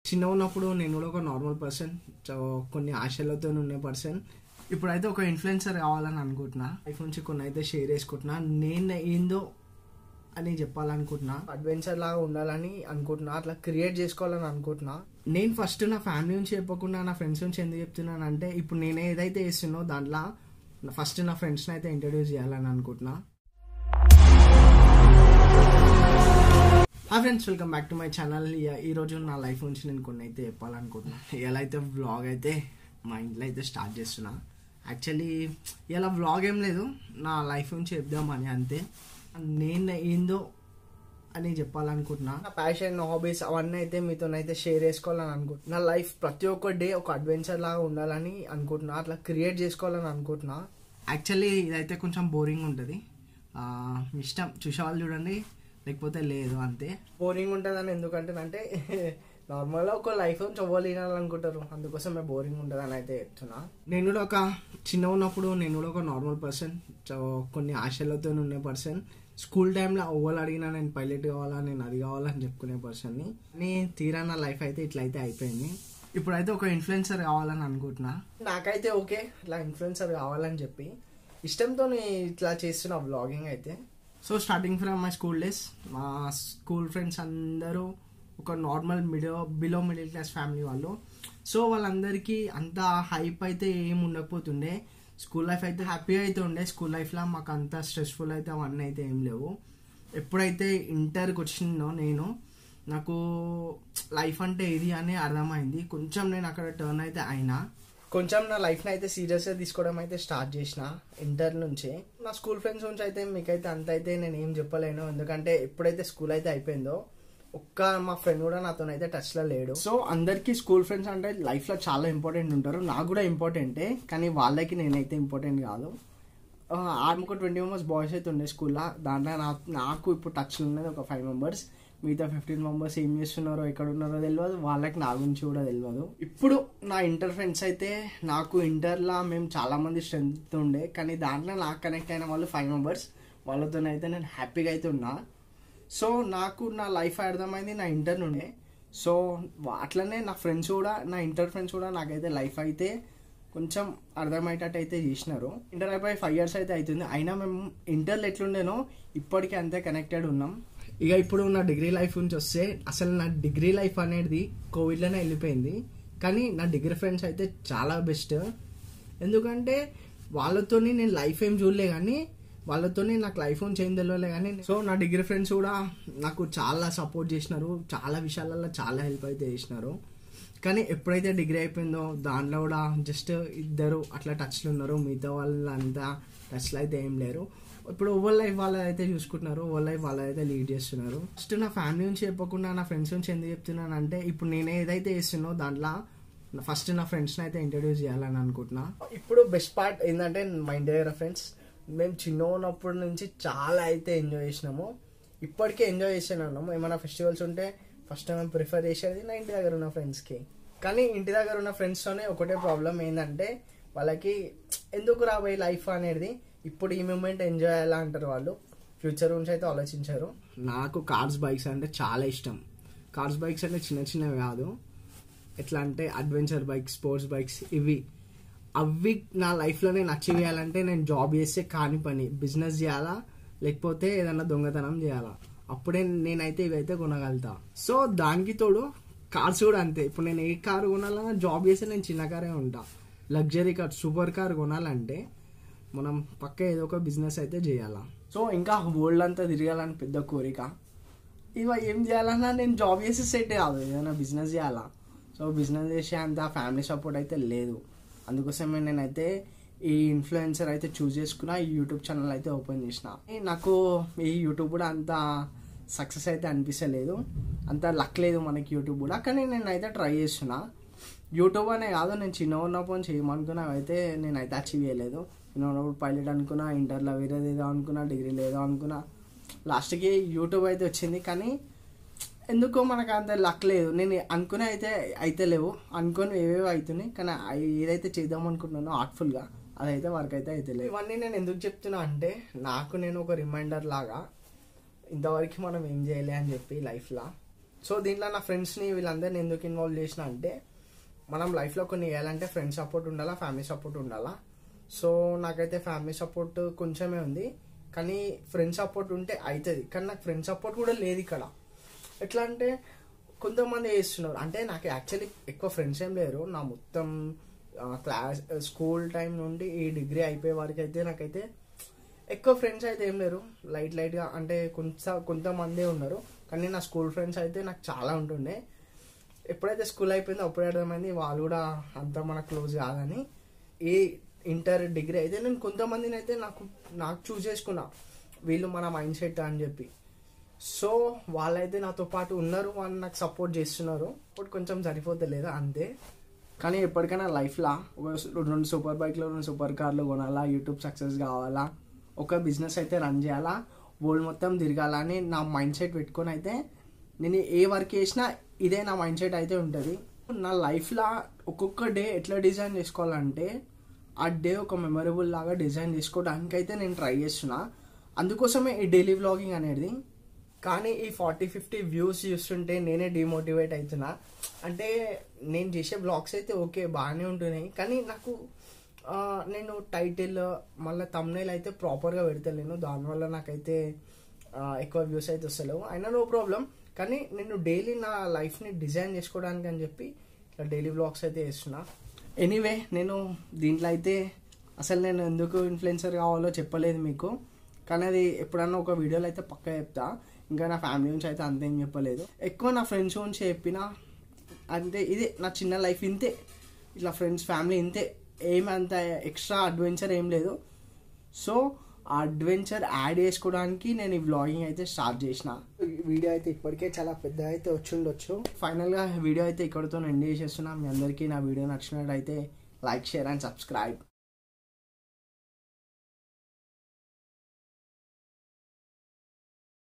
చిన్నగా ఉన్నప్పుడు నేను కూడా ఒక నార్మల్ పర్సన్, కొన్ని ఆశలతో ఉన్న పర్సన్. ఇప్పుడైతే ఒక ఇన్ఫ్లుయెన్సర్ కావాలని అనుకుంటున్నా. లైఫ్ నుంచి కొన్ని అయితే షేర్ చేసుకుంటున్నా. నేను ఏందో అని చెప్పాలనుకుంటున్నా, అడ్వెంచర్ లాగా ఉండాలని అనుకుంటున్నా, అట్లా క్రియేట్ చేసుకోవాలని అనుకుంటున్నా. నేను ఫస్ట్ నా ఫ్యామిలీ నుంచి చెప్పకుండా నా ఫ్రెండ్స్ నుంచి ఎందుకు చెప్తున్నాను అంటే, ఇప్పుడు నేను ఏదైతే చేస్తున్నో దాంట్లో ఫస్ట్ నా ఫ్రెండ్స్ని అయితే ఇంట్రడ్యూస్ చేయాలని అనుకుంటున్నా. Hi friends, welcome back to my channel. ఈరోజు నా లైఫ్ నుంచి నేను కొన్ని అయితే చెప్పాలనుకుంటున్నా. ఇలా అయితే వ్లాగ్ అయితే మా ఇంట్లో అయితే స్టార్ట్ చేస్తున్నా. యాక్చువల్లీ ఇలా వ్లాగ్ ఏం లేదు, నా లైఫ్ నుంచి చెప్దామని అంతే. నేను ఏందో అని చెప్పాలనుకుంటున్నా. నా ప్యాషన్, హాబీస్ అవన్నీ అయితే మీతోనైతే షేర్ చేసుకోవాలని అనుకుంటున్నా. నా లైఫ్ ప్రతి ఒక్క డే ఒక అడ్వెంచర్ లాగా ఉండాలని అనుకుంటున్నా, అట్లా క్రియేట్ చేసుకోవాలని అనుకుంటున్నా. యాక్చువల్లీ ఇదైతే కొంచెం బోరింగ్ ఉంటుంది, ఇష్టం చూసేవాళ్ళు చూడండి, లేకపోతే లేదు అంతే. బోరింగ్ ఉంటుందని ఎందుకంటే నార్మల్గా ఒక లైఫ్ నుంచి ఎవ్వరు వినాలనుకుంటారు, అందుకోసమే బోరింగ్ ఉంటుందని అయితే చెప్తున్నా. నేను కూడా ఒక చిన్నగా ఉన్నప్పుడు నేను కూడా ఒక నార్మల్ పర్సన్, కొన్ని ఆశలతో ఉన్న పర్సన్. స్కూల్ టైంలో ఎవ్వరు అడిగినా నేను పైలట్ కావాలా, నేను అది కావాలని చెప్పుకునే పర్సన్ని. కానీ తీరా నా లైఫ్ అయితే ఇట్లయితే అయిపోయింది. ఇప్పుడైతే ఒక ఇన్ఫ్లుయెన్సర్ కావాలని అనుకుంటున్నా. నాకైతే ఓకే, ఇట్లా ఇన్ఫ్లుయెన్సర్ కావాలని చెప్పి ఇష్టంతో ఇట్లా చేస్తున్నా వ్లాగింగ్ అయితే. So starting from my school days, మా స్కూల్ ఫ్రెండ్స్ అందరూ ఒక normal below middle class family వాళ్ళు. సో వాళ్ళందరికీ అంత హైప్ అయితే ఏం ఉండకపోతుండే. స్కూల్ లైఫ్ అయితే హ్యాపీగా అయితే ఉండే. స్కూల్ లైఫ్లో మాకు అంత స్ట్రెస్ఫుల్ అయితే అవన్నీ అయితే ఏం లేవు. ఎప్పుడైతే ఇంటర్కి వచ్చిందో నాకు లైఫ్ అంటే ఇది అని అర్థమైంది. కొంచెం నేను అక్కడ టర్న్ అయితే అయినా, కొంచెం నా లైఫ్ని అయితే సీరియస్గా తీసుకోవడం అయితే స్టార్ట్ చేసిన ఇంటర్ నుంచే. నా స్కూల్ ఫ్రెండ్స్ నుంచి అయితే మీకైతే అంత అయితే నేను ఏం చెప్పలేను, ఎందుకంటే ఎప్పుడైతే స్కూల్ అయితే అయిపోయిందో ఒక్క మా ఫ్రెండ్ కూడా నాతోనైతే టచ్లో లేడు. సో అందరికీ స్కూల్ ఫ్రెండ్స్ అంటే లైఫ్లో చాలా ఇంపార్టెంట్ ఉంటారు. నాకు కూడా ఇంపార్టెంటే, కానీ వాళ్ళకి నేనైతే ఇంపార్టెంట్ కాదు. ఒక 20 మెంబర్స్ బాయ్స్ అయితే ఉండే స్కూల్లో. దాంట్లో నాకు ఇప్పుడు టచ్లో ఉన్నది ఒక 5 మెంబర్స్. మిగతా 15 మెంబర్స్ ఏం చేస్తున్నారో, ఎక్కడ ఉన్నారో తెలియదు, వాళ్ళకి నా గురించి కూడా తెలియదు. ఇప్పుడు నా ఇంటర్ ఫ్రెండ్స్ అయితే, నాకు ఇంటర్లో మేము చాలామంది స్ట్రెంత్ ఉండే, కానీ దాంట్లో నాకు కనెక్ట్ అయిన వాళ్ళు 5 మెంబర్స్. వాళ్ళతోనైతే నేను హ్యాపీగా అయితే ఉన్నా. సో నాకు నా లైఫ్ అర్థమైంది నా ఇంటర్ నుండే. సో అట్లనే నా ఫ్రెండ్స్ కూడా, నా ఇంటర్ ఫ్రెండ్స్ కూడా నాకైతే లైఫ్ అయితే కొంచెం అర్థమయ్యేటట్టు అయితే చేసినారు. ఇంటర్ అయిపోయి 5 years అయితే అవుతుంది, అయినా మేము ఇంటర్లో ఎట్లుండేనో ఇప్పటికీ అంతే కనెక్టెడ్ ఉన్నాం. ఇక ఇప్పుడు నా డిగ్రీ లైఫ్ నుంచి వస్తే, అసలు నా డిగ్రీ లైఫ్ అనేది కోవిడ్లోనే వెళ్ళిపోయింది. కానీ నా డిగ్రీ ఫ్రెండ్స్ అయితే చాలా బెస్ట్, ఎందుకంటే వాళ్ళతోని నేను లైఫ్ ఏం చూడలే, కానీ వాళ్ళతోనే నాకు లైఫ్ నుంచి ఏం తెలియలే. కానీ సో నా డిగ్రీ ఫ్రెండ్స్ కూడా నాకు చాలా సపోర్ట్ చేసినారు, చాలా విషయాలలో చాలా హెల్ప్ అయితే చేసినారు. కానీ ఎప్పుడైతే డిగ్రీ అయిపోయిందో దాంట్లో కూడా జస్ట్ ఇద్దరు అట్లా టచ్లో ఉన్నారు, మిగతా వాళ్ళంతా టచ్లో అయితే ఏం లేరు. ఇప్పుడు ఓవర్ లైఫ్ వాళ్ళైతే చూసుకుంటున్నారు, ఓవర్ లైఫ్ వాళ్ళైతే లీడ్ చేస్తున్నారు. ఫస్ట్ నా ఫ్యామిలీ నుంచి చెప్పకుండా నా ఫ్రెండ్స్ నుంచి ఎందుకు చెప్తున్నాను అంటే, ఇప్పుడు నేను ఏదైతే చేస్తున్నో దాంట్లో ఫస్ట్ నా ఫ్రెండ్స్ని అయితే ఇంట్రడ్యూస్ చేయాలని అనుకుంటున్నా. ఇప్పుడు బెస్ట్ పార్ట్ ఏంటంటే, మా ఇంటి దగ్గర ఫ్రెండ్స్ మేము చిన్న ఉన్నప్పటి నుంచి చాలా అయితే ఎంజాయ్ చేసినాము, ఇప్పటికే ఎంజాయ్ చేస్తున్నాము. ఏమైనా ఫెస్టివల్స్ ఉంటే ఫస్ట్ మేము ప్రిఫర్ చేసేది నా ఇంటి దగ్గర ఉన్న ఫ్రెండ్స్కి. కానీ ఇంటి దగ్గర ఉన్న ఫ్రెండ్స్తోనే ఒకటే ప్రాబ్లం ఏంటంటే, వాళ్ళకి ఎందుకు రాబోయే లైఫ్ అనేది ఇప్పుడు ఈ మూమెంట్ ఎంజాయ్ అయ్యేలా అంటారు, వాళ్ళు ఫ్యూచర్ గురించి అయితే ఆలోచించారు. నాకు కార్స్ బైక్స్ అంటే చాలా ఇష్టం. కార్స్ బైక్స్ అంటే చిన్న చిన్నవి కాదు, ఎట్లా అంటే అడ్వెంచర్ బైక్స్, స్పోర్ట్స్ బైక్స్, అవి నా లైఫ్లో నేను అచీవ్ చేయాలంటే నేను జాబ్ చేస్తే కాని పని, బిజినెస్ చేయాలా లేకపోతే ఏదన్నా దొంగతనం చేయాలా, అప్పుడే నేనైతే ఇవైతే కొనగలుగుతా. సో దానికి తోడు కార్స్ కూడా అంతే. ఇప్పుడు నేను ఏ కారు కొనాలన్నా జాబ్ చేస్తే నేను చిన్న కారే ఉంటా. లగ్జరీ కార్, సూపర్ కార్ కొనాలంటే మనం పక్క ఏదో ఒక బిజినెస్ అయితే చేయాలా. సో ఇంకా వరల్డ్ అంతా తిరగాలని పెద్ద కోరిక. ఇవ ఏం చేయాలన్నా నేను జాబ్ చేసి సెట్ కాదు, ఏదైనా బిజినెస్ చేయాలా. సో బిజినెస్ చేసే అంత ఫ్యామిలీ సపోర్ట్ అయితే లేదు, అందుకోసమే నేనైతే ఈ ఇన్ఫ్లుయెన్సర్ అయితే చూస్ చేసుకున్నా, ఈ యూట్యూబ్ ఛానల్ అయితే ఓపెన్ చేసిన. నాకు ఈ యూట్యూబ్ కూడా అంత సక్సెస్ అయితే అనిపించలేదు, అంత లక్ లేదు మనకి యూట్యూబ్ కూడా. కానీ నేనైతే ట్రై చేస్తున్నా. యూట్యూబ్ అనే కాదు, నేను చిన్న ఉన్నప్పుడు చేయమనుకున్నా అయితే నేనైతే అచీవ్ చేయలేదు. చిన్న ఉన్నప్పుడు పైలట్ అనుకున్నా, ఇంటర్లో వేరేది ఏదో అనుకున్నా, డిగ్రీలో ఏదో అనుకున్నా, లాస్ట్కి యూట్యూబ్ అయితే వచ్చింది. కానీ ఎందుకో మనకు అంత లక్ లేదు. నేను అనుకునే అయితే లేవు, అనుకొని ఏవేవో అవుతున్నాయి, కానీ ఏదైతే చేద్దాం అనుకుంటున్నానో ఆర్ట్ఫుల్గా అదైతే వర్క్ అయితే లేదు. ఇవన్నీ నేను ఎందుకు చెప్తున్నా అంటే, నాకు నేను ఒక రిమైండర్ లాగా ఇంతవరకు మనం ఏం చేయలే అని చెప్పి లైఫ్లో సో దీంట్లో నా ఫ్రెండ్స్ని వీళ్ళందరినీ ఎందుకు ఇన్వాల్వ్ చేసిన అంటే, మనం లైఫ్లో కొన్ని వేయాలంటే ఫ్రెండ్ సపోర్ట్ ఉండాలా, ఫ్యామిలీ సపోర్ట్ ఉండాలా. సో నాకైతే ఫ్యామిలీ సపోర్ట్ కొంచెమే ఉంది, కానీ ఫ్రెండ్ సపోర్ట్ ఉంటే అవుతుంది. కానీ నాకు ఫ్రెండ్ సపోర్ట్ కూడా లేదు ఇక్కడ. ఎట్లా అంటే కొంతమంది చేస్తున్నారు, అంటే నాకు యాక్చువల్లీ ఎక్కువ ఫ్రెండ్స్ ఏం లేరు. నా మొత్తం క్లాస్ స్కూల్ టైం నుండి ఈ డిగ్రీ అయిపోయే వరకు అయితే నాకైతే ఎక్కువ ఫ్రెండ్స్ అయితే ఏం లేరు. లైట్గా అంటే కొంతమందే ఉన్నారు. కానీ నా స్కూల్ ఫ్రెండ్స్ అయితే నాకు చాలా ఉంటుండే. ఎప్పుడైతే స్కూల్ అయిపోయిందో అప్పుడే అర్థమైంది వాళ్ళు కూడా అంత మన క్లోజ్ కాదని. ఈ ఇంటర్ డిగ్రీ అయితే నేను కొంతమందిని అయితే నాకు చూస్ చేసుకున్నా, వీళ్ళు మన మైండ్ సెట్ అని చెప్పి. సో వాళ్ళైతే నాతో పాటు ఉన్నారు, వాళ్ళు నాకు సపోర్ట్ చేస్తున్నారు. ఇప్పుడు కొంచెం సరిపోతలేదు అంతే. కానీ ఎప్పటికైనా లైఫ్లో ఒక 2 సూపర్ బైక్లు, 2 సూపర్ కార్లు కొనాలా, యూట్యూబ్ సక్సెస్ కావాలా, ఒక బిజినెస్ అయితే రన్ చేయాలా, వరల్డ్ మొత్తం తిరగాలని నా మైండ్ సెట్ పెట్టుకొని అయితే నేను ఏ వర్క్ చేసినా ఇదే నా మైండ్ సెట్ అయితే ఉంటుంది. నా లైఫ్లో ఒక్కొక్క డే ఎట్లా డిజైన్ చేసుకోవాలంటే ఆ డే ఒక మెమరబుల్ లాగా డిజైన్ చేసుకోవడానికైతే నేను ట్రై చేస్తున్నా. అందుకోసమే ఈ డైలీ వ్లాగింగ్ అనేది. కానీ ఈ 40-50 వ్యూస్ చూస్తుంటే నేనే డిమోటివేట్ అవుతున్నా. అంటే నేను చేసే బ్లాగ్స్ అయితే ఓకే బాగానే ఉంటున్నాయి, కానీ నాకు నేను టైటిల్ మళ్ళీ థంబ్నెయిల్ అయితే ప్రాపర్గా పెడతలేను. దానివల్ల నాకైతే ఎక్కువ వ్యూస్ అయితే వస్తలేవు. అయినా నో ప్రాబ్లం, కానీ నేను డైలీ నా లైఫ్ని డిజైన్ చేసుకోవడానికి అని చెప్పి ఇట్లా డైలీ వ్లాగ్స్ అయితే చేస్తున్నా. ఎనీవే, నేను దీంట్లో అయితే అసలు నేను ఎందుకు ఇన్ఫ్లుయెన్సర్ కావాలో చెప్పలేదు మీకు, కానీ అది ఎప్పుడన్నా ఒక వీడియోలో అయితే పక్కా చెప్తా. ఇంకా నా ఫ్యామిలీ నుంచి అయితే అంతేం చెప్పలేదు. ఎక్కువ నా ఫ్రెండ్స్ గురించి చెప్పిన అంతే. ఇదే నా చిన్న లైఫ్ ఇంతే, ఇట్లా ఫ్రెండ్స్ ఫ్యామిలీ ఇంతే, ఏమంత ఎక్స్ట్రా అడ్వెంచర్ ఏం లేదు. సో ఆ అడ్వెంచర్ యాడ్ చేసుకోవడానికి నేను ఈ వ్లాగింగ్ అయితే స్టార్ట్ చేసిన. వీడియో అయితే ఇప్పటికే చాలా పెద్ద అయితే వచ్చి ఉండొచ్చు. ఫైనల్గా వీడియో అయితే ఇక్కడితో ఎండ్ చేసేస్తున్నా. మీ అందరికీ నా వీడియో నచ్చినట్టయితే లైక్, షేర్ అండ్ సబ్స్క్రైబ్.